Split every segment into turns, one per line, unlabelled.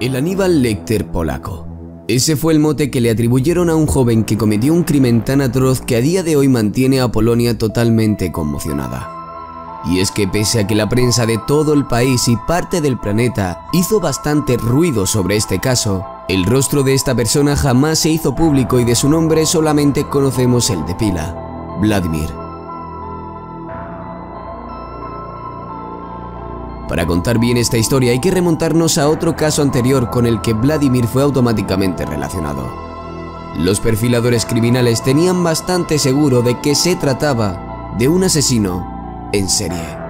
El Aníbal Lecter polaco. Ese fue el mote que le atribuyeron a un joven que cometió un crimen tan atroz que a día de hoy mantiene a Polonia totalmente conmocionada. Y es que pese a que la prensa de todo el país y parte del planeta hizo bastante ruido sobre este caso, el rostro de esta persona jamás se hizo público y de su nombre solamente conocemos el de pila: Vladimir. Para contar bien esta historia hay que remontarnos a otro caso anterior con el que Vladimir fue automáticamente relacionado. Los perfiladores criminales tenían bastante seguro de que se trataba de un asesino en serie.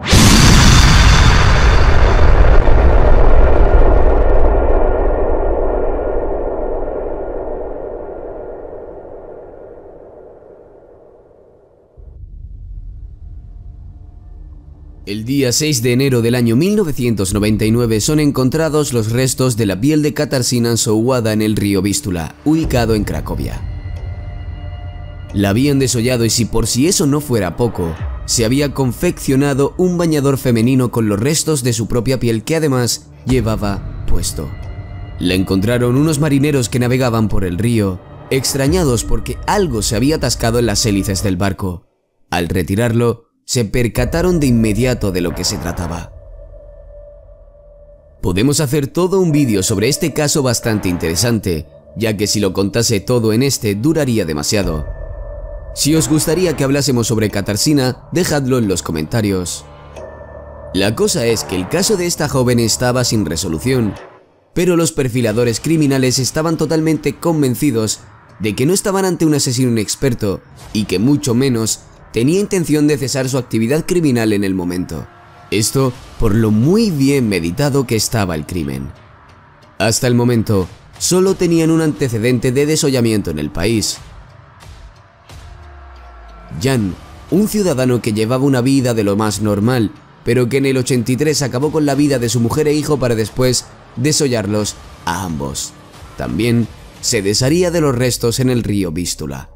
El día 6 de enero del año 1999 son encontrados los restos de la piel de Katarzyna Sołada en el río Vístula, ubicado en Cracovia. La habían desollado y, si por si eso no fuera poco, se había confeccionado un bañador femenino con los restos de su propia piel que además llevaba puesto. La encontraron unos marineros que navegaban por el río, extrañados porque algo se había atascado en las hélices del barco. Al retirarlo, se percataron de inmediato de lo que se trataba. Podemos hacer todo un vídeo sobre este caso bastante interesante, ya que si lo contase todo en este duraría demasiado. Si os gustaría que hablásemos sobre Katarzyna, dejadlo en los comentarios. La cosa es que el caso de esta joven estaba sin resolución, pero los perfiladores criminales estaban totalmente convencidos de que no estaban ante un asesino inexperto y que mucho menos tenía intención de cesar su actividad criminal en el momento. Esto por lo muy bien meditado que estaba el crimen. Hasta el momento, solo tenían un antecedente de desollamiento en el país. Jan, un ciudadano que llevaba una vida de lo más normal, pero que en el 83 acabó con la vida de su mujer e hijo para después desollarlos a ambos. También se desharía de los restos en el río Vístula.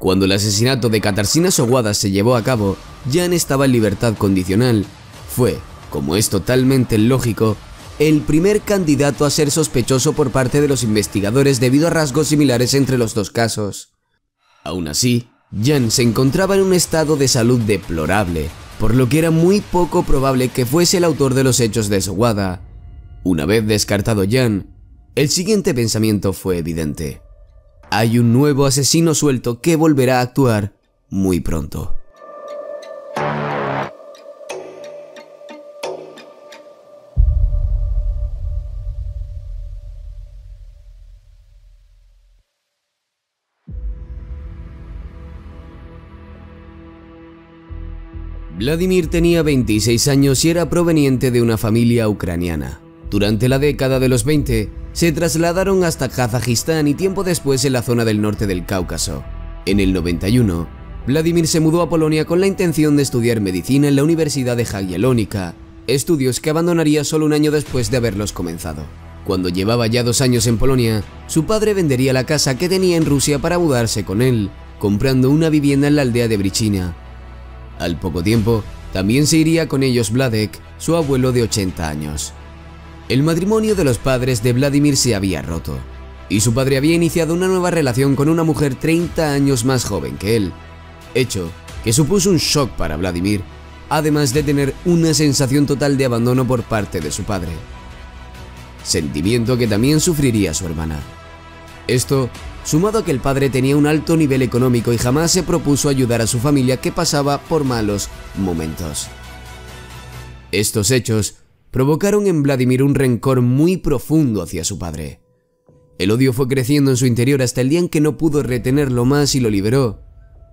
Cuando el asesinato de Katarzyna Sołada se llevó a cabo, Jan estaba en libertad condicional. Fue, como es totalmente lógico, el primer candidato a ser sospechoso por parte de los investigadores debido a rasgos similares entre los dos casos. Aún así, Jan se encontraba en un estado de salud deplorable, por lo que era muy poco probable que fuese el autor de los hechos de Sołada. Una vez descartado Jan, el siguiente pensamiento fue evidente: hay un nuevo asesino suelto que volverá a actuar muy pronto. Vladimir tenía 26 años y era proveniente de una familia ucraniana. Durante la década de los 20, se trasladaron hasta Kazajistán y tiempo después en la zona del norte del Cáucaso. En el 91, Vladimir se mudó a Polonia con la intención de estudiar medicina en la Universidad de Jagiellónica, estudios que abandonaría solo un año después de haberlos comenzado. Cuando llevaba ya 2 años en Polonia, su padre vendería la casa que tenía en Rusia para mudarse con él, comprando una vivienda en la aldea de Brichina. Al poco tiempo, también se iría con ellos Vladek, su abuelo de 80 años. El matrimonio de los padres de Vladimir se había roto, y su padre había iniciado una nueva relación con una mujer 30 años más joven que él, hecho que supuso un shock para Vladimir, además de tener una sensación total de abandono por parte de su padre. Sentimiento que también sufriría su hermana. Esto, sumado a que el padre tenía un alto nivel económico y jamás se propuso ayudar a su familia que pasaba por malos momentos. Estos hechos provocaron en Vladimir un rencor muy profundo hacia su padre. El odio fue creciendo en su interior hasta el día en que no pudo retenerlo más y lo liberó.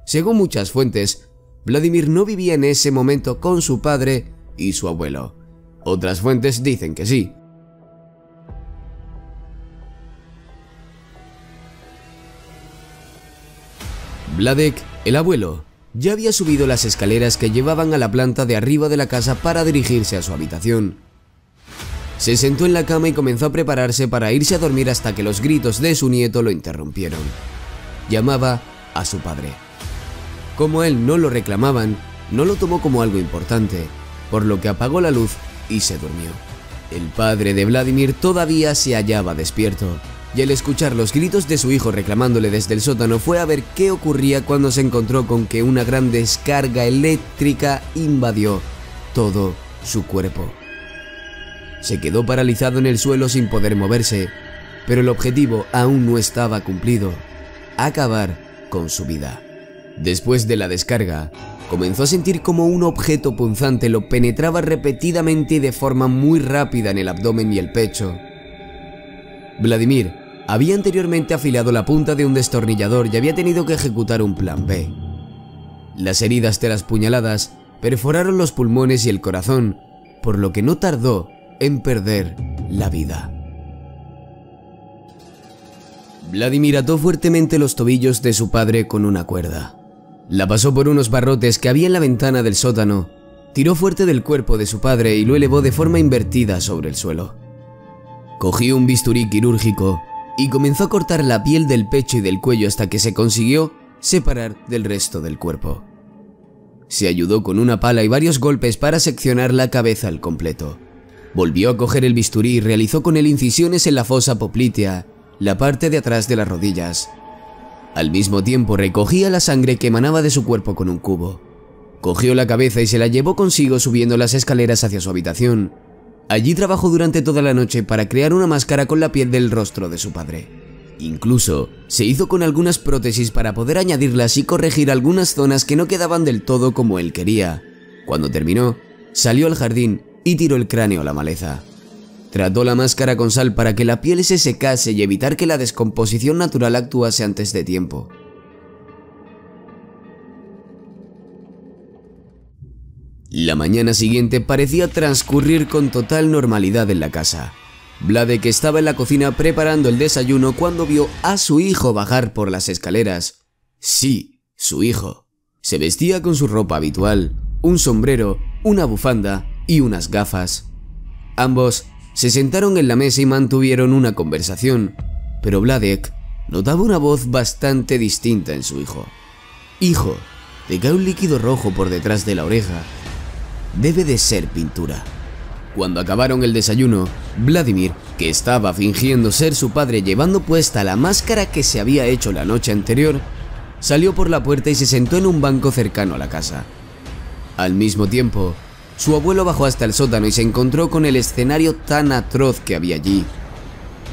Según muchas fuentes, Vladimir no vivía en ese momento con su padre y su abuelo. Otras fuentes dicen que sí. Vladek, el abuelo, ya había subido las escaleras que llevaban a la planta de arriba de la casa para dirigirse a su habitación. Se sentó en la cama y comenzó a prepararse para irse a dormir hasta que los gritos de su nieto lo interrumpieron. Llamaba a su padre. Como a él no lo reclamaban, no lo tomó como algo importante, por lo que apagó la luz y se durmió. El padre de Vladimir todavía se hallaba despierto, y al escuchar los gritos de su hijo reclamándole desde el sótano fue a ver qué ocurría cuando se encontró con que una gran descarga eléctrica invadió todo su cuerpo. Se quedó paralizado en el suelo sin poder moverse, pero el objetivo aún no estaba cumplido: acabar con su vida. Después de la descarga, comenzó a sentir como un objeto punzante lo penetraba repetidamente y de forma muy rápida en el abdomen y el pecho. Vladimir había anteriormente afilado la punta de un destornillador y había tenido que ejecutar un plan B. Las heridas de las puñaladas perforaron los pulmones y el corazón, por lo que no tardó en perder la vida. Vladimir ató fuertemente los tobillos de su padre con una cuerda. La pasó por unos barrotes que había en la ventana del sótano, tiró fuerte del cuerpo de su padre y lo elevó de forma invertida sobre el suelo. Cogió un bisturí quirúrgico y comenzó a cortar la piel del pecho y del cuello hasta que se consiguió separar del resto del cuerpo. Se ayudó con una pala y varios golpes para seccionar la cabeza al completo. Volvió a coger el bisturí y realizó con él incisiones en la fosa poplitea, la parte de atrás de las rodillas. Al mismo tiempo recogía la sangre que emanaba de su cuerpo con un cubo. Cogió la cabeza y se la llevó consigo subiendo las escaleras hacia su habitación. Allí trabajó durante toda la noche para crear una máscara con la piel del rostro de su padre. Incluso se hizo con algunas prótesis para poder añadirlas y corregir algunas zonas que no quedaban del todo como él quería. Cuando terminó, salió al jardín y tiró el cráneo a la maleza. Trató la máscara con sal para que la piel se secase y evitar que la descomposición natural actuase antes de tiempo. La mañana siguiente parecía transcurrir con total normalidad en la casa. Vladek estaba en la cocina preparando el desayuno cuando vio a su hijo bajar por las escaleras. Sí, su hijo. Se vestía con su ropa habitual, un sombrero, una bufanda y unas gafas. Ambos se sentaron en la mesa y mantuvieron una conversación, pero Vladek notaba una voz bastante distinta en su hijo. «Hijo, te cae un líquido rojo por detrás de la oreja. Debe de ser pintura». Cuando acabaron el desayuno, Vladimir, que estaba fingiendo ser su padre llevando puesta la máscara que se había hecho la noche anterior, salió por la puerta y se sentó en un banco cercano a la casa. Al mismo tiempo, su abuelo bajó hasta el sótano y se encontró con el escenario tan atroz que había allí.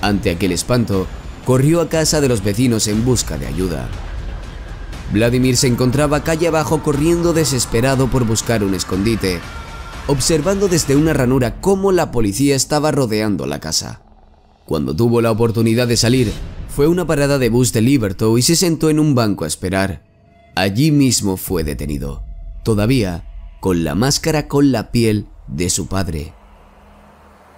Ante aquel espanto, corrió a casa de los vecinos en busca de ayuda. Vladimir se encontraba calle abajo corriendo desesperado por buscar un escondite, observando desde una ranura cómo la policía estaba rodeando la casa. Cuando tuvo la oportunidad de salir, fue a una parada de bus de Liberto y se sentó en un banco a esperar. Allí mismo fue detenido, todavía con la máscara con la piel de su padre.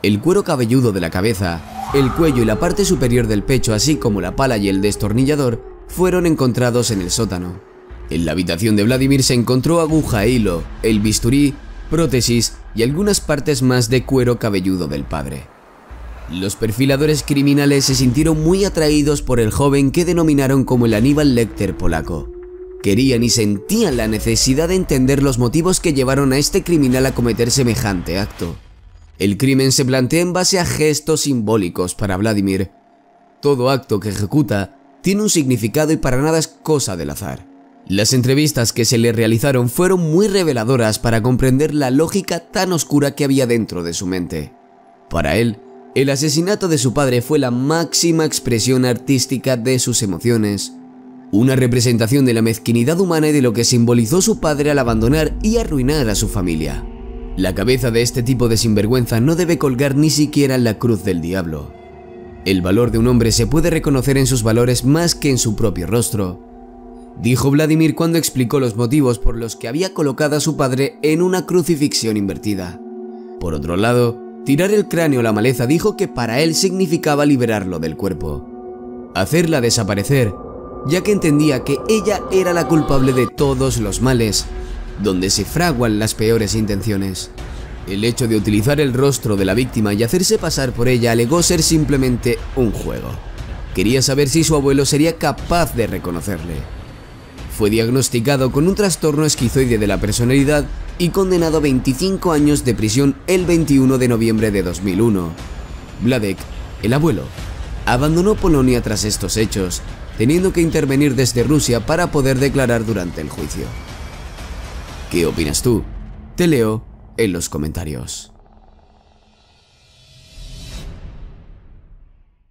El cuero cabelludo de la cabeza, el cuello y la parte superior del pecho, así como la pala y el destornillador, fueron encontrados en el sótano. En la habitación de Vladimir se encontró aguja e hilo, el bisturí, prótesis y algunas partes más de cuero cabelludo del padre. Los perfiladores criminales se sintieron muy atraídos por el joven que denominaron como el Aníbal Lecter polaco. Querían y sentían la necesidad de entender los motivos que llevaron a este criminal a cometer semejante acto. El crimen se plantea en base a gestos simbólicos para Vladimir. Todo acto que ejecuta tiene un significado y para nada es cosa del azar. Las entrevistas que se le realizaron fueron muy reveladoras para comprender la lógica tan oscura que había dentro de su mente. Para él, el asesinato de su padre fue la máxima expresión artística de sus emociones, una representación de la mezquinidad humana y de lo que simbolizó su padre al abandonar y arruinar a su familia. La cabeza de este tipo de sinvergüenza no debe colgar ni siquiera en la cruz del diablo. El valor de un hombre se puede reconocer en sus valores más que en su propio rostro, dijo Vladimir cuando explicó los motivos por los que había colocado a su padre en una crucifixión invertida. Por otro lado, tirar el cráneo a la maleza dijo que para él significaba liberarlo del cuerpo, hacerla desaparecer, ya que entendía que ella era la culpable de todos los males, donde se fraguan las peores intenciones. El hecho de utilizar el rostro de la víctima y hacerse pasar por ella alegó ser simplemente un juego. Quería saber si su abuelo sería capaz de reconocerle. Fue diagnosticado con un trastorno esquizoide de la personalidad y condenado a 25 años de prisión el 21 de noviembre de 2001. Wládek, el abuelo, abandonó Polonia tras estos hechos, teniendo que intervenir desde Rusia para poder declarar durante el juicio. ¿Qué opinas tú? Te leo en los comentarios.